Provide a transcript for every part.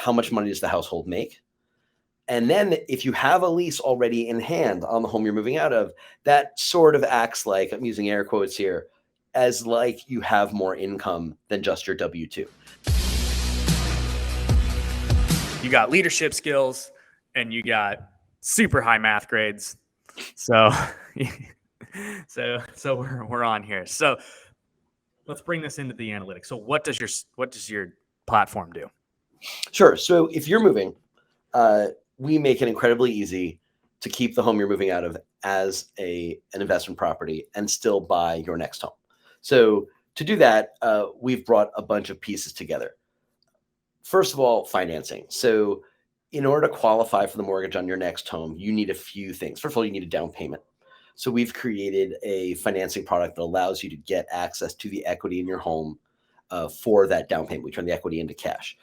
how much money does the household make? And then if you have a lease already in hand on the home you're moving out of, that sort of acts like, I'm using air quotes here, as like you have more income than just your W-2. You got leadership skills and you got super high math grades. So we're on here. So let's bring this into the analytics. So what does your platform do? Sure. So if you're moving, we make it incredibly easy to keep the home you're moving out of as an investment property and still buy your next home. So to do that, we've brought a bunch of pieces together. First of all, financing. So in order to qualify for the mortgage on your next home, you need a few things. First of all, you need a down payment. So we've created a financing product that allows you to get access to the equity in your home for that down payment. We turn the equity into cash.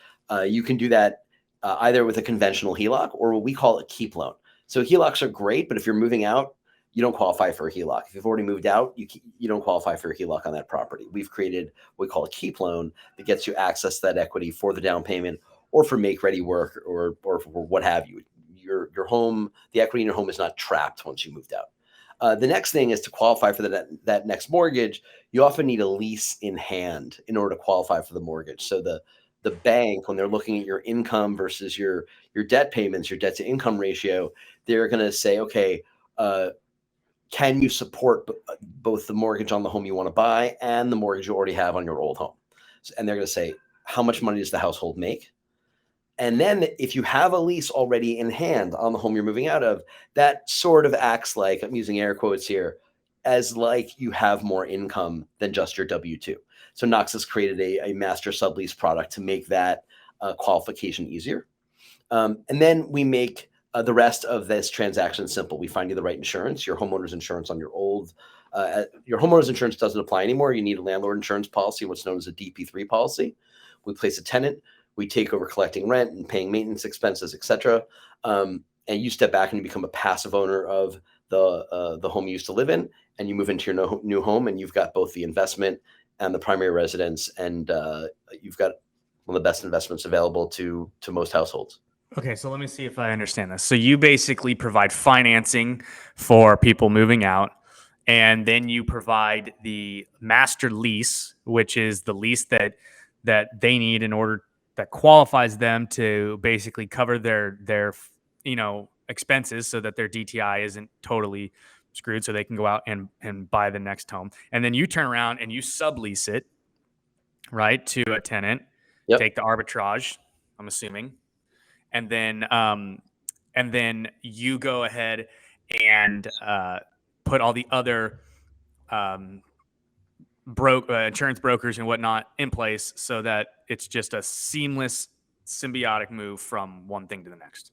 You can do that either with a conventional HELOC or what we call a keep loan. So HELOCs are great, but if you're moving out, you don't qualify for a HELOC. If you've already moved out, you don't qualify for a HELOC on that property. We've created what we call a keep loan that gets you access to that equity for the down payment or for make-ready work or for what have you. Your home, the equity in your home is not trapped once you moved out. The next thing is to qualify for that next mortgage. You often need a lease in hand in order to qualify for the mortgage. So the bank, when they're looking at your income versus your debt payments, your debt to income ratio, they're going to say, okay, can you support both the mortgage on the home you want to buy and the mortgage you already have on your old home? And they're going to say, how much money does the household make? And then if you have a lease already in hand on the home you're moving out of, that sort of acts like, I'm using air quotes here, as like you have more income than just your W-2. So Knox has created a master sublease product to make that qualification easier. And then we make the rest of this transaction simple. We find you the right insurance, your homeowner's insurance on your old, your homeowner's insurance doesn't apply anymore. You need a landlord insurance policy, what's known as a DP3 policy. We place a tenant, we take over collecting rent and paying maintenance expenses, et cetera. And you step back and you become a passive owner of the home you used to live in, and you move into your new home, and you've got both the investment and the primary residence, and you've got one of the best investments available to most households. Okay, so let me see if I understand this. So you basically provide financing for people moving out, and then you provide the master lease, which is the lease that they need in order that qualifies them to basically cover their expenses so that their DTI isn't totally screwed, so they can go out and buy the next home. And then you turn around and you sublease it, right, to a tenant. Yep. Take the arbitrage, I'm assuming. And then you go ahead and put all the other insurance brokers and whatnot in place so that it's just a seamless, symbiotic move from one thing to the next.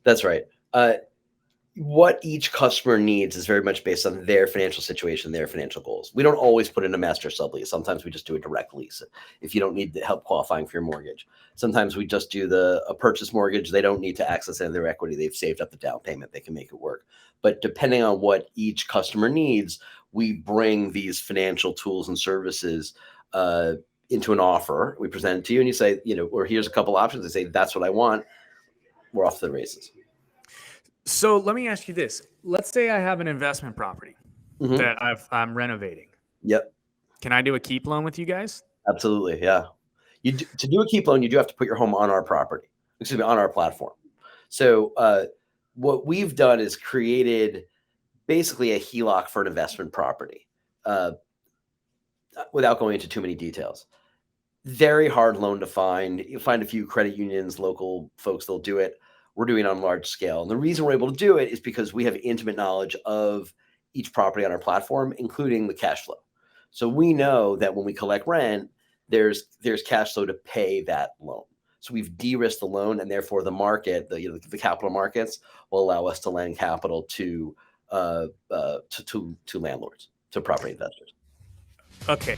That's right. What each customer needs is very much based on their financial situation, their financial goals. We don't always put in a master sublease. Sometimes we just do a direct lease if you don't need the help qualifying for your mortgage. Sometimes we just do a purchase mortgage. They don't need to access any of their equity. They've saved up the down payment. They can make it work. But depending on what each customer needs, we bring these financial tools and services into an offer. We present it to you and you say, or here's a couple options. They say, that's what I want. We're off to the races. So let me ask you this. Let's say I have an investment property that I'm renovating. Yep. Can I do a keep loan with you guys? Absolutely, yeah. To do a keep loan, you do have to put your home on our property, on our platform. So what we've done is created basically a HELOC for an investment property without going into too many details. Very hard loan to find. You'll find a few credit unions, local folks, they'll do it. We're doing it on large scale. And the reason we're able to do it is because we have intimate knowledge of each property on our platform, including the cash flow. So we know that when we collect rent, there's cash flow to pay that loan. So we've de-risked the loan, and therefore the market, the capital markets, will allow us to lend capital to landlords, to property investors. Okay.